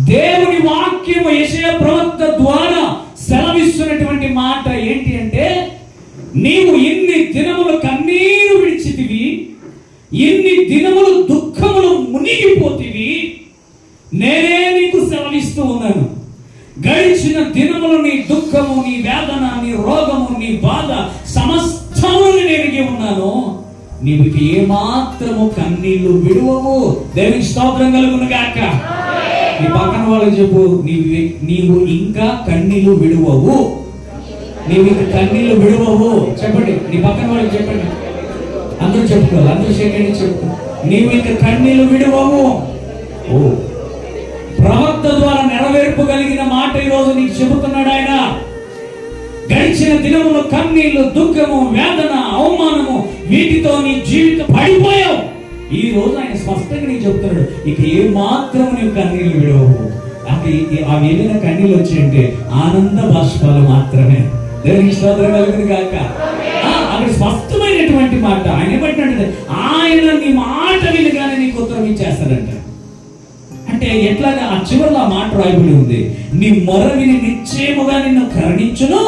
దేవుని వాక్యము యెషయా ప్రవక్త ద్వారా సెలవిస్తున్నటువంటి మాట ఏంటి అంటే, నీవు ఇన్ని దినములు కన్నీరు విడిచితివి, ఇన్ని దినములు దుఃఖములు మునిగిపోతివి, నేనే నీకు సెలవిస్తూ ఉన్నాను. గడిచిన దినములు నీ దుఃఖము, నీ వేదన, నీ రోగము, నీ బాధ సమస్తము నేను ఉన్నాను. నీవు ఏమాత్రము కన్నీళ్లు విడువవు. దేవునికి స్తోత్రం కలుగును గాక. నీ పక్కన వాళ్ళకి చెప్పు, నీవు ఇంకా కన్నీళ్లు విడువవు. నీవు ఇంకా కన్నీళ్లు విడువవు. చెప్పండి, నీ పక్కన వాళ్ళకి చెప్పండి. అందరూ చెప్పుకోవాలి, అందరూ చెప్పండి. చెప్పు, నీవు ఇంకా కన్నీళ్లు విడువవు. ఓ, ప్రవక్త ద్వారా నెరవేర్పగలిగిన మాట ఈరోజు నీకు చెబుతున్నాడు ఆయన. గడిచిన దినములో కన్నీళ్లు, దుఃఖము, వేదన, అవమానము, వీటితో నీ జీవితం పడిపోయావు. ఈ రోజు ఆయన స్పష్టంగా నీకు చెప్తున్నాడు, ఇక ఏ మాత్రం నీవు కన్నీళ్లు విడవవు. అంటే అవి ఏదైనా కన్నీళ్ళు వచ్చాయంటే ఆనంద బాష్పాలు మాత్రమే. దేవునికి స్తోత్రం కలుగును గాక. అక్కడ స్పష్టమైనటువంటి మాట. ఆయన ఏమంటున్నాడు, ఆయన నీ మాట వినగానే నీకు ఉత్తరం ఇచ్చేస్తాడంట. అంటే ఎట్లాగా ఆ చివరిలో ఆ మాట రాయబడి ఉంది, నీ మొర విని నిశ్చయముగా నిన్ను కరుణించును,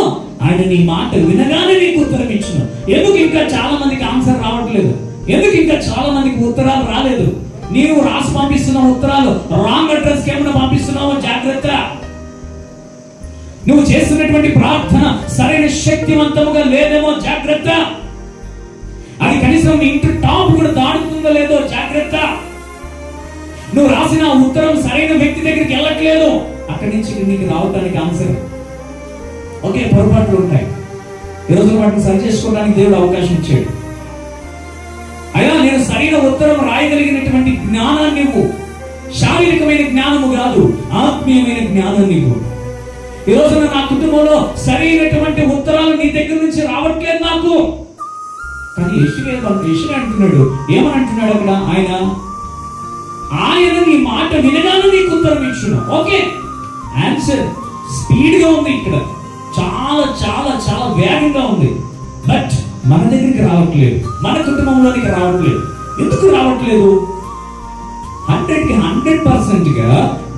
ఆయన నీ మాట వినగానే నీకు ఉత్తరం ఇచ్చును. ఎందుకు ఇంకా చాలా మందికి ఆన్సర్ రావట్లేదు? ఎందుకు ఇంకా చాలా మందికి ఉత్తరాలు రాలేదు? నీవు రాసి పంపిస్తున్న ఉత్తరాలు రాంగ్ అడ్రస్ కి ఏమైనా పంపిస్తున్నావో జాగ్రత్త. నువ్వు చేస్తున్నటువంటి ప్రార్థన సరైన శక్తివంతముగా లేదేమో జాగ్రత్త. అది కనీసం నీ ఇంటి టాప్ కూడా దాడుతుందో లేదో జాగ్రత్త. నువ్వు రాసిన ఉత్తరం సరైన వ్యక్తి దగ్గరికి వెళ్ళట్లేదు, అక్కడి నుంచి నీకు రావడానికి ఆన్సర్. ఓకే, పొరపాట్లు ఉంటాయి. ఈరోజు వాటిని సరి చేసుకోవడానికి దేవుడు అవకాశం ఇచ్చాడు. అయ్యా, నేను సరైన ఉత్తరం రాయగలిగినటువంటి జ్ఞానాన్ని ఇవ్వు. శారీరకమైన జ్ఞానము కాదు, ఆత్మీయమైన జ్ఞానం ఇవ్వు. ఈ రోజున నా కుటుంబంలో సరైనటువంటి ఉత్తరాలు నీ దగ్గర నుంచి రావట్లేదు నాకు. కానీ యెషయా అంటున్నాడు, ఏమని అంటున్నాడు అక్కడ? ఆయన నీ మాట వినగానే నీకు ఉత్తరం ఇచ్చును. ఓకే, ఆన్సర్ స్పీడ్ గా ఉంది, ఇక్కడ చాలా చాలా చాలా వేగంగా ఉంది. బట్ మన దగ్గరికి రావట్లేదు, మన కుటుంబంలోనికి రావట్లేదు. ఎందుకు రావట్లేదు? 100% గా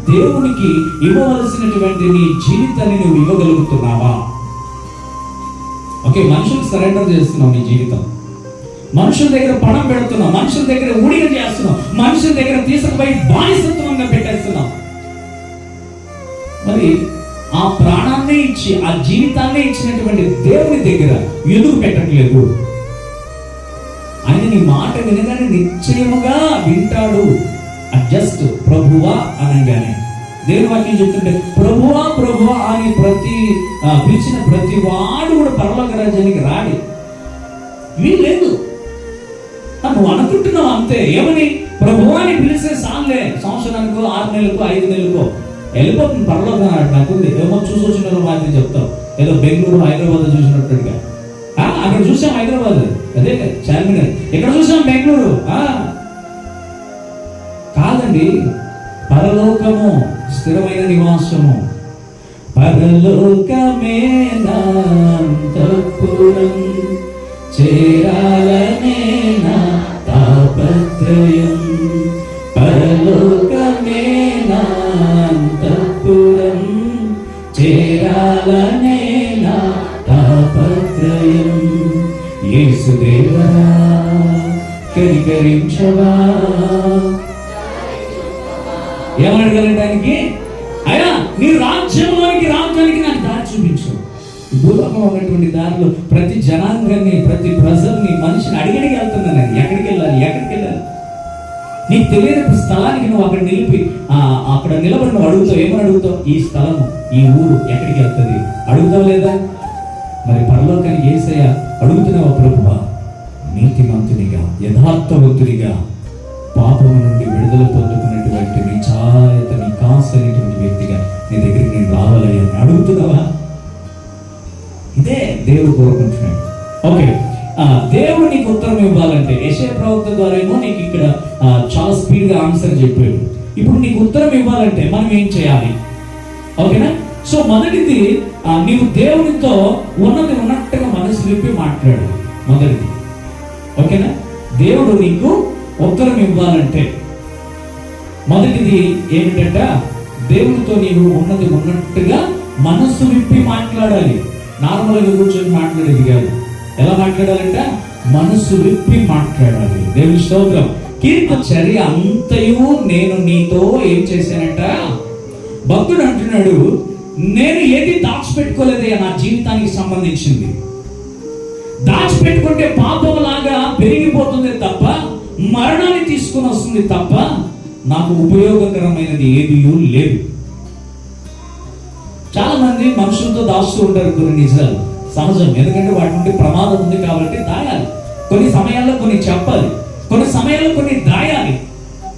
దేవునికి ఇవ్వవలసినటువంటి నీ జీవితాన్ని నువ్వు ఇవ్వగలుగుతున్నావా? ఓకే, మనుషులకు సరెండర్ చేస్తున్నావు నీ జీవితం. మనుషుల దగ్గర పణం పెడుతున్నావు, మనుషుల దగ్గర ఊడిగ చేస్తున్నావు, మనుషుల దగ్గర తీసుకుపోయి బానిసత్వంగా పెట్టేస్తున్నావు. మరి ఆ ప్రాణాన్ని ఇచ్చి ఆ జీవితాన్ని ఇచ్చినటువంటి దేవుని దగ్గర ఎందుకు పెట్టట్లేదు? ఆయన నీ మాట వినగానే నిశ్చయముగా వింటాడు. జస్ట్ ప్రభువా అనగానే దేవుని వాక్యం చెప్తుంటే ప్రభువా ప్రభువా అని పిలిచిన ప్రతి వాడు కూడా పరలోక రాజ్యానికి రాడి. వీల్లేదు, నువ్వు అనుకుంటున్నావు అంతే. ఏమని? ప్రభువా అని పిలిస్తే సార్లే, సంవత్సరానికో 6 నెలలకో 5 నెలలకో వెళ్ళిపోతుంది పరలోకం. నాకుంది ఏమో చూసి వచ్చిన మాత్రం చెప్తావు, ఏదో బెంగళూరు హైదరాబాద్ చూసినట్టుగా. అక్కడ చూసాం హైదరాబాద్, అదే చార్మినార్. ఎక్కడ చూసాం? బెంగళూరు కాదండి, పరలోకము స్థిరమైన నివాసము. పరలోకమే నా అంతఃపురం, చేరాలనే నా తాపత్రయం. పరలోకమే నా అంతఃపురం, చేరాలనే నా తాపత్రయం. యేసుదేవా కనికరించవా. ఏమని అడగలడానికి? అయ్యా, నీ రాజ్యానికి నాకు దారి చూపించు. భూలోకంలో ఉన్నటువంటి దారిలో ప్రతి జనాంగాన్ని, ప్రతి ప్రజల్ని, మనిషిని అడిగడిగి వెళ్తున్నాను. ఎక్కడికి వెళ్ళాలి? నీకు తెలియని స్థలానికి నువ్వు అక్కడ అక్కడ నిలబడి నువ్వు అడుగుతావు. ఏమని అడుగుతావు? ఈ స్థలము, ఈ ఊరు ఎక్కడికి వెళ్తుంది అడుగుతావు లేదా? మరి పరలోకానికి యేసయ్య అడుగుతున్నావా? ప్రభువా, నీతిమంతునిగా, యథార్థవంతునిగా, పాపము నుండి విడుదల పొందుకున్నటువంటి నీ చాయత, నీ కాసైనటువంటి వ్యక్తిగా నీ దగ్గరికి నేను రావాలని అడుగుతున్నావా? ఇదే దేవుడు కోరుకుంటున్నాడు. ఓకే, దేవుడు నీకు ఉత్తరం ఇవ్వాలంటే యెషయా ప్రవక్త ద్వారా ఏమో నీకు ఇక్కడ చాలా స్పీడ్ గా ఆన్సర్ చెప్పాడు. ఇప్పుడు నీకు ఉత్తరం ఇవ్వాలంటే మనం ఏం చేయాలి? ఓకేనా? సో మొదటిది, నీవు దేవునితో ఉన్నట్టుగా మనసు విప్పి మాట్లాడు. మొదటిది, ఓకేనా? దేవుడు నీకు ఉత్తరం ఇవ్వాలంటే మొదటిది ఏమిటంట? దేవునితో నీవు ఉన్నది ఉన్నట్టుగా మనస్సు విప్పి మాట్లాడాలి. నార్మల్గా కూర్చొని మాట్లాడేది కాదు. ఎలా మాట్లాడాలంట? మనస్సు విప్పి మాట్లాడాలి. దేవుని స్తోత్రం. కీర్తన చర్య అంతయు నేను నీతో ఏం చేశానంట? భక్తుడు అంటున్నాడు, నేను ఏది దాచిపెట్టుకోలేదయ్యా నా జీవితానికి సంబంధించింది. దాచిపెట్టుకుంటే పాపం లాగా పెరిగిపోతుంది తప్ప, మరణాన్ని తీసుకుని వస్తుంది తప్ప, నాకు ఉపయోగకరమైనది ఏది లేదు. చాలా మంది మనుషులతో దాస్తూ ఉంటారు కొన్ని నిజాలు, సహజం. ఎందుకంటే వాటి నుండి ప్రమాదం ఉంది కాబట్టి దాయాలి. కొన్ని సమయాల్లో కొన్ని చెప్పాలి, కొన్ని సమయాల్లో కొన్ని దాయాలి.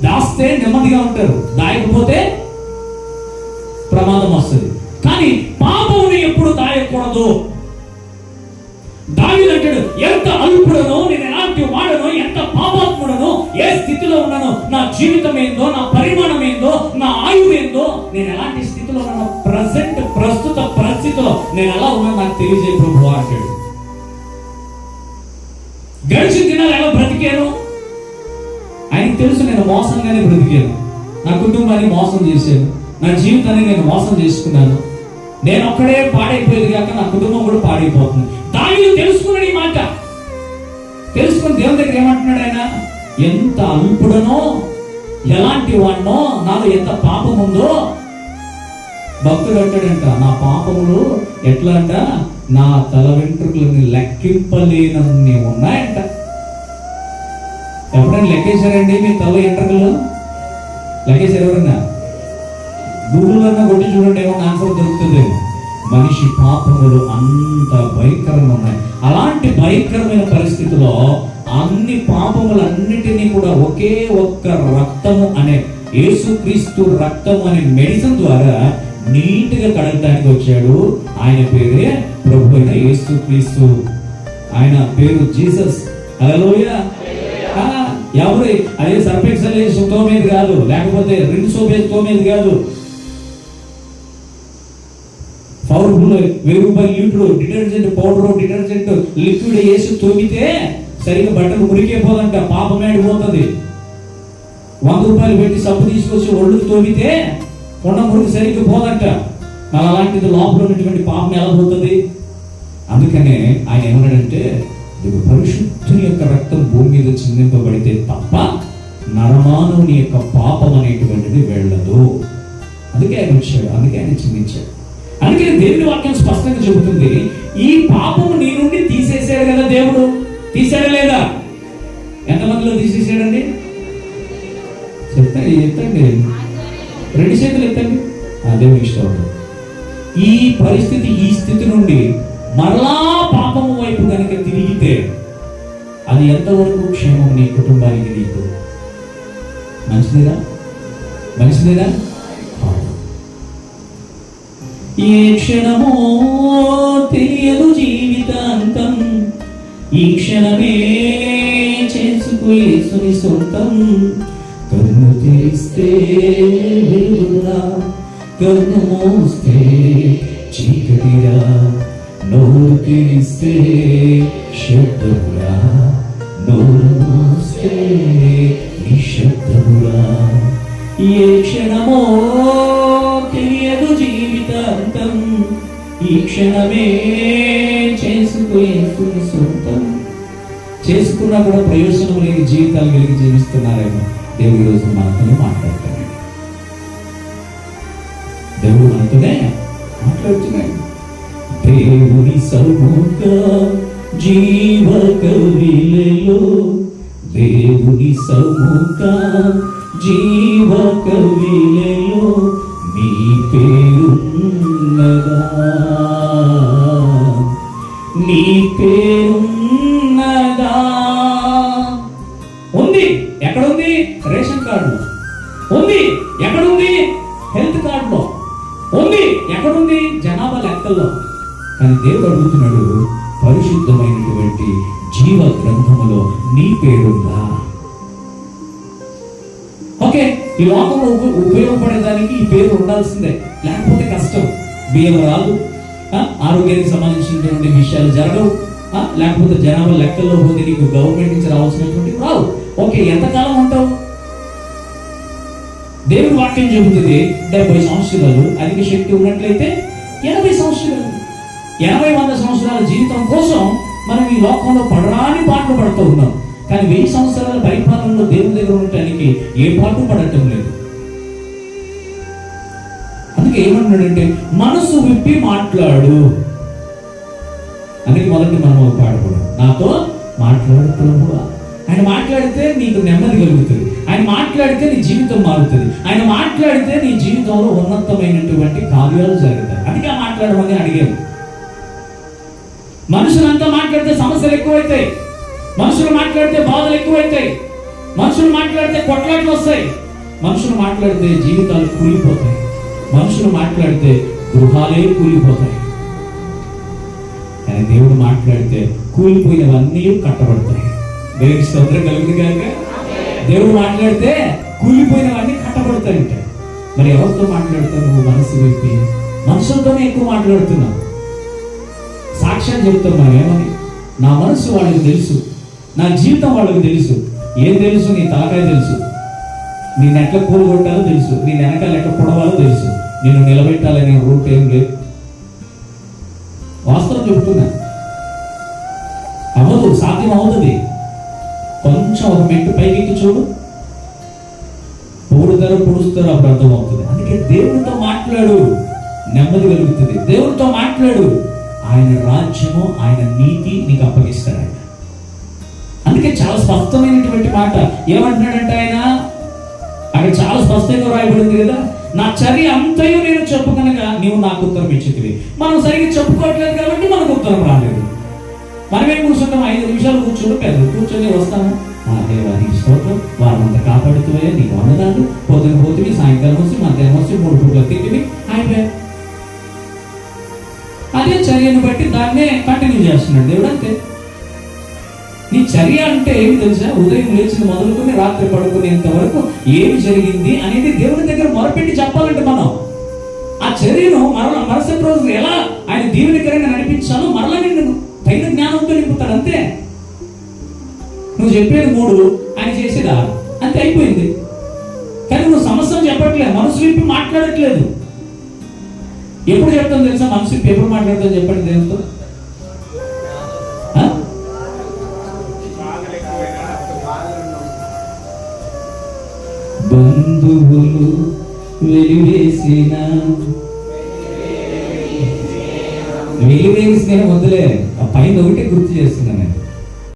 దాస్తే నెమ్మదిగా ఉంటారు, దాయకపోతే ప్రమాదం వస్తుంది. కానీ పాపముని ఎప్పుడు దాయకూడదు. దావీదు అంటాడు, ఎంత అల్పుడనో, నేను ఎలాంటి వాడనో, ఎంత పాపాత్ముడనో, ఏ స్థితిలో ఉన్నానో, నా జీవితం ఏందో, నా పరిమాణం ఏందో, నా ఆయువు ఏందో, నేను ఎలాంటి స్థితిలో ఉన్నానో, ప్రస్తుత పరిస్థితిలో నేను ఎలా ఉన్నానో నాకు తెలియజేయ ప్రభువా అంటాడు. గడిచిన దినాలు ఎలా బ్రతికాను ఆయనకు తెలుసు. నేను మోసంగానే బ్రతికాను, నా కుటుంబాన్ని మోసం చేశాను, నా జీవితాన్ని నేను మోసం చేసుకున్నాను. నేను ఒక్కడే పాడైపోయేది కాక నా కుటుంబం కూడా పాడైపోతుంది. దావీదు తెలుసుకున్నాడు ఈ మాట. తెలుసుకుని దేవుని దగ్గర ఏమంటున్నాడు ఆయన? ఎంత అల్పుడనో, ఎలాంటి వాడినో, నాలో ఎంత పాపం ఉందో. భక్తుడు అంటాడంట, నా పాపములు ఎట్లా అంట, నా తల వెంట్రుకలని లెక్కింపలేనన్ని ఉన్నాయంట. ఎప్పుడైనా లెక్కేశారండి మీ తల వెంట్రుకలు? లెక్కేశారు ఎవరన్నా? గూగుల్ అన్నా కొట్టి చూడండి, ఏమన్నా ఆన్సర్ దొరుకుతుంది. మనిషి పాపములు అంత భయంకరంగా ఉన్నాయి. అలాంటి భయంకరమైన పరిస్థితిలో అన్ని పాపములన్నిటినీ కూడా ఒకే ఒక్క రక్తము అనే యేసుక్రీస్తు రక్తము అనే మెడిసిన్ ద్వారా నీట్గా కడగడానికి వచ్చాడు. ఆయన పేరే ప్రభు అయిన యేసుక్రీస్తు. ఆయన పేరు జీసస్. హల్లెలూయా. ఎవరు అదే సర్ఫెక్సల్ తోమేది కాదు, లేకపోతే రిన్ సోప్ తోమేది కాదు. పవర్ఫుల్ 1000 రూపాయల litre detergent powder, detergent liquid వేసి తోమితే సరిగ్గా బట్టలు మురికిపోదంట, పాపం ఏడిపోతుంది. 100 రూపాయలు పెట్టి సబ్బు తీసుకొచ్చి ఒళ్ళు తోమితే కొండ మురికి సరిగ్గా పోదంట. మరి అలాంటిది లోపల ఉన్నటువంటి పాపం ఎలా పోతుంది? అందుకనే ఆయన ఏమన్నాడంటే, పరిశుద్ధుని యొక్క రక్తం భూమి మీద చిందింపబడితే తప్ప నరమానవుని యొక్క పాపం అనేటువంటిది వెళ్ళదు. అందుకే ఆయన వచ్చాడు, అందుకే ఆయన చిందించాడు. అందుకే దేవుని వాక్యం స్పష్టంగా చెబుతుంది, ఈ పాపము నీ నుండి తీసేసాడు కదా దేవుడు. తీసాడా లేదా? ఎంతమందిలో తీసేసాడండి? చెప్తాండి, చెప్తాండి, 2 చేతులు ఎత్తండి. దేవుని ఇష్టం. ఈ పరిస్థితి, ఈ స్థితి నుండి మరలా పాపము వైపు కనుక తిరిగితే అది ఎంతవరకు క్షేమం నీ కుటుంబానికి, నీకు? మంచిదేనా? మంచిదేనా? ఏ క్షణమో తెలియదు జీవితాంతం, ఈ క్షణమే చేసుకో యేసుని సొంతం. కన్ను తెరిస్తే వెలుగురా, కన్ను మోస్తే చీకటిరా, నోరు తెరిస్తే శబ్దమురా, నోరు మోస్తే నిశ్శబ్దమురా. ఏ క్షణమో తెలియదు జీవితాంతం, ఈ క్షణమే చేసుకుని సొంతం. చేసుకున్నా కూడా ప్రయోజనం లేని జీవితాలు కలిగి జీవిస్తున్నారేమో. దేవుడి రోజు మనతోనే మాట్లాడతాడు. దేవుడు మనతోనే మాట్లాడుతున్నాడు. దేవుని సముఖ జీవ కవిలలో, దేవుని సముఖ జీవ కవిలలో నీ పేరున్నదా, నీ పేరున్నదా? ఉంది. ఎక్కడుంది? రేషన్ కార్డులో ఉంది. ఎక్కడుంది? హెల్త్ కార్డులో ఉంది. ఎక్కడుంది? జనాభా లెక్కల్లో. కానీ దేవుడు అడుగుతున్నాడు, పరిశుద్ధమైనటువంటి జీవ గ్రంథములో నీ పేరుందా? ఓకే, ఈ లోకంలో ఉపయోగపడేదానికి ఈ పేరు ఉండాల్సిందే, లేకపోతే కష్టం. బియ్యం రాదు, ఆరోగ్యానికి సంబంధించినటువంటి విషయాలు జరగవు, లేకపోతే జనాభా లెక్కల్లో పోతే నీకు గవర్నమెంట్ నుంచి రావాల్సినటువంటి రావు. ఓకే, ఎంతకాలం ఉంటావు? దేవుని వాక్యం చెబుతుంది 70 సంవత్సరాలు అధిక శక్తి ఉన్నట్లయితే 80 సంవత్సరాలు, 80-100 సంవత్సరాల జీవితం కోసం మనం ఈ లోకంలో పడరాని పాటలు పడుతూ ఉన్నాం. కానీ 1000 సంవత్సరాల పరిపాలనలో దేవుని దగ్గర ఉండటానికి ఏ పాటు పడటం లేదు. అందుకే ఏమన్నాడంటే మనసు విప్పి మాట్లాడు. అందుకే మొదటి మనం ఒక పాట కూడా, నాతో మాట్లాడు ప్రభువా. ఆయన మాట్లాడితే నీకు నెమ్మది కలుగుతుంది, ఆయన మాట్లాడితే నీ జీవితం మారుతుంది, ఆయన మాట్లాడితే నీ జీవితంలో ఉన్నతమైనటువంటి కార్యాలు జరుగుతాయి. అందుకే మాట్లాడమని అడిగారు. మనుషులంతా మాట్లాడితే సమస్యలు ఎక్కువైతాయి, మనుషులు మాట్లాడితే బాధలు ఎక్కువైతాయి, మనుషులు మాట్లాడితే కొట్లాట్లు వస్తాయి, మనుషులు మాట్లాడితే జీవితాలు కూలిపోతాయి, మనుషులు మాట్లాడితే గృహాలే కూలిపోతాయి. కానీ దేవుడు మాట్లాడితే కూలిపోయినవన్నీ కట్టబడతాయి. దేవుడికి స్తోత్రం కలుగుతుంది కనుక దేవుడు మాట్లాడితే కూలిపోయినవన్నీ కట్టబడతాయంట. మరి ఎవరితో మాట్లాడతావు నువ్వు? మనసు విప్పి. మనుషులతోనే ఎక్కువ మాట్లాడుతున్నావు. సాక్ష్యం చెప్తావు మనం ఏమని? నా మనసు వాళ్ళకి తెలుసు, నా జీవితం వాళ్ళకి తెలుసు. ఏం తెలుసు? నీ తలకాయ తెలుసు, నేను ఎట్లా కూలగొట్టాలో తెలుసు, నేను వెనకాల ఎట్లా పొడవాలో తెలుసు, నేను నిలబెట్టాలనే రూట్ ఏం లేదు. వాస్తవం చెబుతున్నా. అవ్వదు, సాధ్యం అవుతుంది. కొంచెం ఒక మెట్టు పైకి చూడు, పొడుస్తారు, అప్పుడు అర్థం అవుతుంది. అందుకే దేవుడితో మాట్లాడు, నెమ్మది కలుగుతుంది. దేవుడితో మాట్లాడు, ఆయన రాజ్యము ఆయన నీతి నీకు అప్పగిస్తాడు ఆయన. అందుకే చాలా స్పష్టమైనటువంటి మాట ఏమంటున్నాడంటే ఆయన అక్కడ చాలా స్పష్టంగా రాయబడింది కదా, నా చర్య అంతయు నేను చెప్పుకనగా నీవు నాకు ఉత్తరం ఇచ్చితివి. మనం సరిగ్గా చెప్పుకోవట్లేదు కాబట్టి మనకు ఉత్తరం రాలేదు. మనమేం కూర్చుంటాం? 5 నిమిషాలు కూర్చొని పెద్దలు కూర్చొని వస్తాము. దేవానికి స్తోత్రం, వారంతా కాపాడుతాయా, నీకు వందనాలు, పొద్దున పోతివి, సాయంకాలం వచ్చి, మధ్యాహ్నం వచ్చి, 3 పూట్ల తిట్టివి, అయిపోయా. అదే చర్యను బట్టి దాన్నే కంటిన్యూ చేస్తున్నాడు దేవుడు. అంతే. నీ చర్య అంటే ఏమి తెలుసా? ఉదయం లేచిన మొదలుకొని రాత్రి పడుకునేంత వరకు ఏమి జరిగింది అనేది దేవుని దగ్గర మొరపెట్టి చెప్పాలంటే మనం ఆ చర్యను మరుసటి రోజు ఎలా ఆయన దీవెనకరంగా నడిపించాలో మరలా నిన్ను తగిన జ్ఞానంతో నింపుతాడు. అంతే. నువ్వు చెప్పేది 3, ఆయన చేసేది 6, అంతే అయిపోయింది. కానీ నువ్వు సమస్యను చెప్పట్లేదు, మనసు విప్పి మాట్లాడట్లేదు. ఎప్పుడు చెప్తాను తెలుసా? మనసు విప్పి ఎప్పుడు మాట్లాడతావు చెప్పండి దేవునితో. బంధువులు వెలివేసిన వద్దులే, ఆ పైన ఒకటే గుర్తు చేస్తున్నాను.